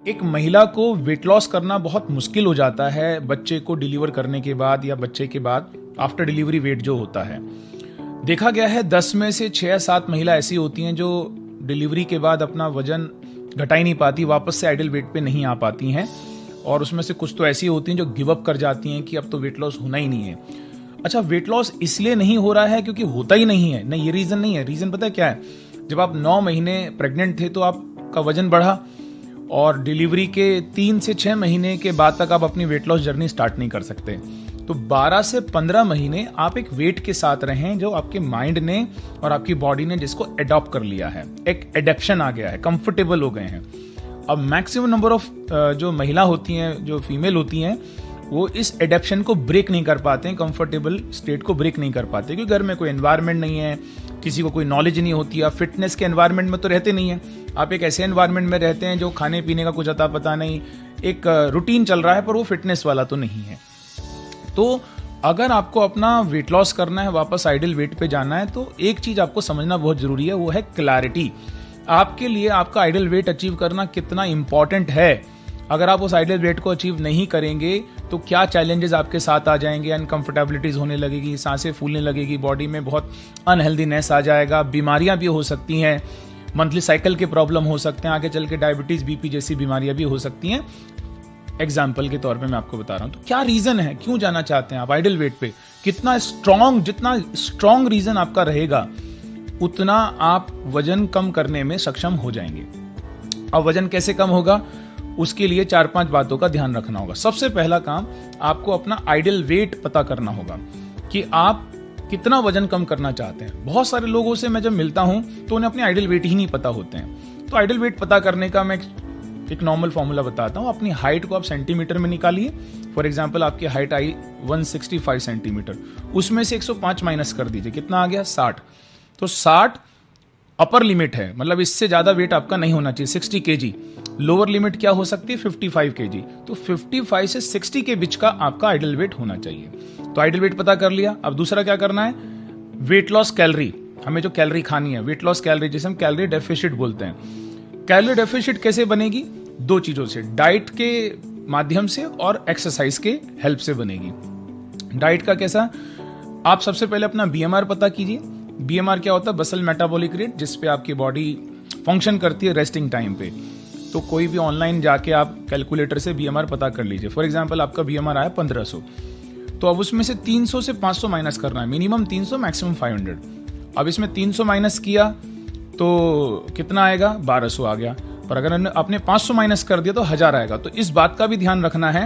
एक महिला को वेट लॉस करना बहुत मुश्किल हो जाता है बच्चे को डिलीवर करने के बाद या बच्चे के बाद आफ्टर डिलीवरी वेट जो होता है। देखा गया है 10 में से 6-7 महिला ऐसी होती हैं जो डिलीवरी के बाद अपना वजन घटा ही नहीं पाती, वापस से आइडल वेट पे नहीं आ पाती हैं। और उसमें से कुछ तो ऐसी होती हैं जो गिव अप कर जाती हैं कि अब तो वेट लॉस होना ही नहीं है। अच्छा, वेट लॉस इसलिए नहीं हो रहा है क्योंकि होता ही नहीं है, नहीं ये रीजन नहीं है। रीजन पता है क्या है? जब आप 9 महीने प्रेग्नेंट थे तो आपका वजन बढ़ा और डिलीवरी के 3 से 6 महीने के बाद तक आप अपनी वेट लॉस जर्नी स्टार्ट नहीं कर सकते। तो 12 से 15 महीने आप एक वेट के साथ रहें जो आपके माइंड ने और आपकी बॉडी ने जिसको एडॉप्ट कर लिया है, एक एडेप्शन आ गया है, कंफर्टेबल हो गए हैं। अब मैक्सिमम नंबर ऑफ जो महिला होती हैं, जो फीमेल होती हैं, वो इस एडेप्शन को ब्रेक नहीं कर पाते हैं, कंफर्टेबल स्टेट को ब्रेक नहीं कर पाते, क्योंकि घर में कोई एनवायरनमेंट नहीं है, किसी को कोई नॉलेज नहीं होती। आप फिटनेस के एनवायरनमेंट में तो रहते नहीं है, आप एक ऐसे एनवायरनमेंट में रहते हैं जो खाने पीने का कुछ अता पता नहीं, एक रूटीन चल रहा है पर वो फिटनेस वाला तो नहीं है। तो अगर आपको अपना वेट लॉस करना है, वापस आइडल वेट पे जाना है, तो एक चीज आपको समझना बहुत जरूरी है, वो है क्लैरिटी। आपके लिए आपका आइडल वेट अचीव करना कितना इंपॉर्टेंट है। अगर आप उस आइडल वेट को अचीव नहीं करेंगे तो क्या चैलेंजेस आपके साथ आ जाएंगे, अनकंफर्टेबिलिटीज होने लगेगी, सांसें फूलने लगेगी, बॉडी में बहुत अनहेल्दीनेस आ जाएगा, बीमारियां भी हो सकती हैं, मंथली साइकिल के प्रॉब्लम हो सकते हैं, आगे चल के डायबिटीज, बीपी जैसी बीमारियां भी हो सकती हैं। एग्जाम्पल के तौर पे मैं आपको बता रहा हूं। तो क्या रीजन है, क्यों जाना चाहते हैं आप आइडल वेट पे? जितना स्ट्रॉन्ग रीजन आपका रहेगा उतना आप वजन कम करने में सक्षम हो जाएंगे। अब वजन कैसे कम होगा, उसके लिए 4-5 बातों का ध्यान रखना होगा। सबसे पहला काम, आपको अपना आइडल वेट पता करना होगा कि आप कितना वजन कम करना चाहते हैं। बहुत सारे लोगों से मैं जब मिलता हूं तो उन्हें अपने आइडल वेट ही नहीं पता होते हैं। तो आइडल वेट पता करने का मैं एक नॉर्मल फॉर्मूला बताता हूं। अपनी हाइट को आप सेंटीमीटर में निकालिए। फॉर एग्जाम्पल, आपकी हाइट आई 165 सेंटीमीटर, उसमें से 105 माइनस कर दीजिए, कितना आ गया? 60। तो 60 अपर लिमिट है, मतलब इससे ज्यादा वेट आपका नहीं होना चाहिए। 60 kg लोअर लिमिट क्या हो सकती है? 55 kg। तो 55 से 60 के बीच का आपका आइडल वेट होना चाहिए। तो आइडल वेट पता कर लिया। अब दूसरा क्या करना है? वेट लॉस कैलोरी, हमें जो कैलोरी खानी है, वेट लॉस कैलोरी, जिसे हम कैलोरी डेफिसिट बोलते हैं। कैलोरी डेफिसिट कैसे बनेगी? 2 चीजों से, डाइट के माध्यम से और एक्सरसाइज के हेल्प से बनेगी। डाइट का कैसा? आप सबसे पहले अपना बीएमआर पता कीजिए। बीएमआर क्या होता है? बसल मेटाबॉलिक रेट, जिसपे आपकी बॉडी फंक्शन करती है रेस्टिंग टाइम पे। तो कोई भी ऑनलाइन जाके आप कैलकुलेटर से बीएमआर पता कर लीजिए। फॉर एग्जांपल, आपका बीएमआर आया 1500, तो अब उसमें से 300 से 500 माइनस करना है। Minimum 300, maximum 500। अब इसमें 300 माइनस किया तो कितना आएगा? 1200 आ गया। पर अगर आपने 500 माइनस कर दिया तो 1000 आएगा। तो इस बात का भी ध्यान रखना है,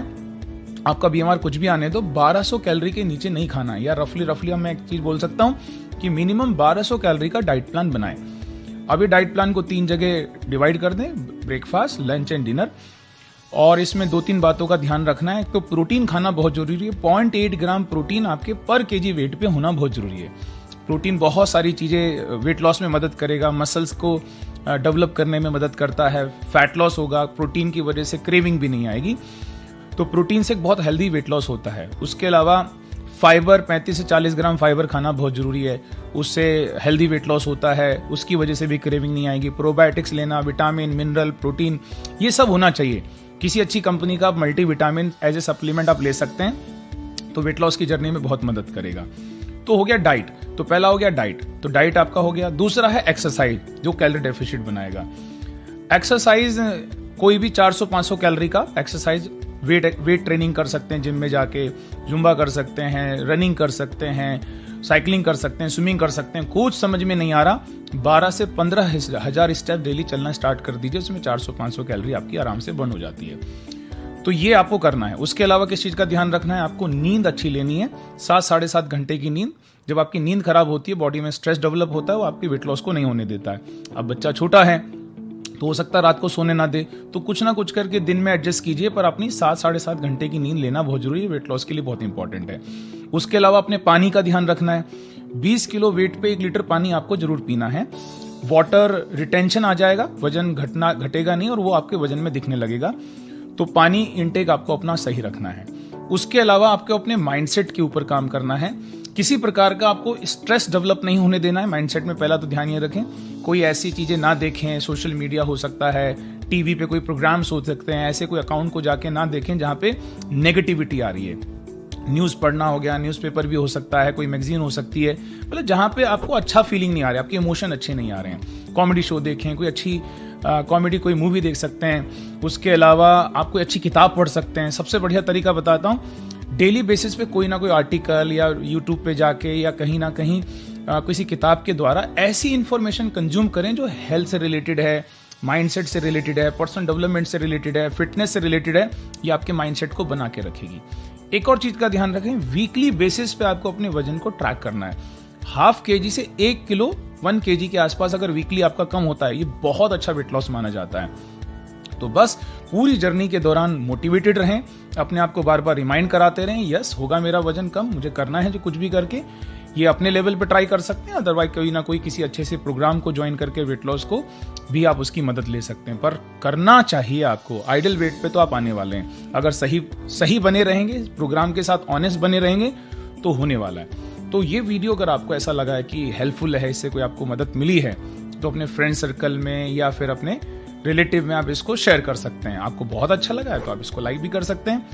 आपका बीएमआर कुछ भी आने दो, 1200 कैलोरी के नीचे नहीं खाना है। या रफली मैं एक चीज बोल सकता हूं कि मिनिमम 1200 कैलोरी का डाइट प्लान बनाएं। अब ये डाइट प्लान को 3 जगह डिवाइड कर दें, ब्रेकफास्ट, लंच एंड डिनर। और इसमें 2-3 बातों का ध्यान रखना है। तो प्रोटीन खाना बहुत जरूरी है। 0.8 ग्राम प्रोटीन आपके पर केजी वेट पे होना बहुत जरूरी है। प्रोटीन बहुत सारी चीजें वेट लॉस में मदद करेगा, मसल्स को डेवलप करने में मदद करता है, फैट लॉस होगा, प्रोटीन की वजह से क्रेविंग भी नहीं आएगी। तो प्रोटीन से बहुत हेल्दी वेट लॉस होता है। उसके अलावा फाइबर, 35 से 40 ग्राम फाइबर खाना बहुत जरूरी है, उससे हेल्दी वेट लॉस होता है, उसकी वजह से भी क्रेविंग नहीं आएगी। प्रोबायोटिक्स लेना, विटामिन, मिनरल, प्रोटीन, ये सब होना चाहिए। किसी अच्छी कंपनी का multivitamin as a supplement आप ले सकते हैं, तो वेट लॉस की जर्नी में बहुत मदद करेगा। तो हो गया डाइट, तो पहला हो गया डाइट, तो डाइट आपका हो गया। दूसरा है एक्सरसाइज, जो कैलोरी डेफिसिट बनाएगा। एक्सरसाइज कोई भी 400-500 कैलोरी का एक्सरसाइज, वेट ट्रेनिंग कर सकते हैं, जिम में जाके जुम्बा कर सकते हैं, रनिंग कर सकते हैं, साइकिलिंग कर सकते हैं, स्विमिंग कर सकते हैं। कुछ समझ में नहीं आ रहा, 12 से 15,000 स्टेप डेली चलना स्टार्ट कर दीजिए, उसमें 400-500 कैलोरी आपकी आराम से बर्न हो जाती है। तो ये आपको करना है। उसके अलावा किस चीज का ध्यान रखना है? आपको नींद अच्छी लेनी है, 7-7.5 घंटे की नींद। जब आपकी नींद खराब होती है, बॉडी में स्ट्रेस डेवलप होता है, वो आपकी वेट लॉस को नहीं होने देता है। अब बच्चा छोटा है तो हो सकता है रात को सोने ना दे, तो कुछ ना कुछ करके दिन में एडजस्ट कीजिए, पर अपनी 7-7.5 घंटे की नींद लेना बहुत जरूरी है, वेट लॉस के लिए बहुत इंपॉर्टेंट है। उसके अलावा अपने पानी का ध्यान रखना है। 20 किलो वेट पे 1 लीटर पानी आपको जरूर पीना है। वाटर रिटेंशन आ जाएगा, वजन घटेगा नहीं और वो आपके वजन में दिखने लगेगा। तो पानी इंटेक आपको अपना सही रखना है। उसके अलावा आपको अपने माइंडसेट के ऊपर काम करना है। किसी प्रकार का आपको स्ट्रेस डेवलप नहीं होने देना है। माइंडसेट में पहला तो ध्यान ये रखें, कोई ऐसी चीजें ना देखें, सोशल मीडिया हो सकता है, टीवी पे कोई प्रोग्राम्स हो सकते हैं, ऐसे कोई अकाउंट को जाके ना देखें जहाँ पे नेगेटिविटी आ रही है। न्यूज़ पढ़ना हो गया, न्यूज़पेपर भी हो सकता है, कोई मैगजीन हो सकती है, मतलब जहाँ पे आपको अच्छा फीलिंग नहीं आ रहा है, आपके इमोशन अच्छे नहीं आ रहे हैं। कॉमेडी शो देखें, कोई अच्छी कॉमेडी कोई मूवी देख सकते हैं। उसके अलावा आप कोई अच्छी किताब पढ़ सकते हैं। सबसे बढ़िया तरीका बताता हूँ, डेली बेसिस पे कोई ना कोई आर्टिकल या यूट्यूब पे जाके या कहीं ना कहीं किसी किताब के द्वारा ऐसी इंफॉर्मेशन कंज्यूम करें जो हेल्थ से रिलेटेड है, माइंडसेट से रिलेटेड है, पर्सनल डेवलपमेंट से रिलेटेड है, फिटनेस से रिलेटेड है। ये आपके माइंडसेट को बना के रखेगी। एक और चीज का ध्यान रखें, वीकली बेसिस पे आपको अपने वजन को ट्रैक करना है। हाफ केजी से 1 किलो 1 केजी के आसपास अगर वीकली आपका कम होता है, ये बहुत अच्छा वेट लॉस माना जाता है। तो बस पूरी जर्नी के दौरान मोटिवेटेड रहें, अपने आप को बार बार रिमाइंड कराते रहें, यस होगा मेरा वजन कम, मुझे करना है जो कुछ भी करके। ये अपने लेवल पे ट्राई कर सकते हैं, अदरवाइज कोई ना कोई किसी अच्छे से प्रोग्राम को ज्वाइन करके वेट लॉस को भी आप उसकी मदद ले सकते हैं। पर करना चाहिए आपको, आइडल वेट पे तो आप आने वाले हैं। अगर सही बने रहेंगे, प्रोग्राम के साथ ऑनेस्ट बने रहेंगे तो होने वाला है। तो ये वीडियो अगर आपको ऐसा लगा है कि हेल्पफुल है, इससे कोई आपको मदद मिली है, तो अपने फ्रेंड सर्कल में या फिर अपने रिलेटिव में आप इसको शेयर कर सकते हैं। आपको बहुत अच्छा लगा है तो आप इसको लाइक भी कर सकते हैं।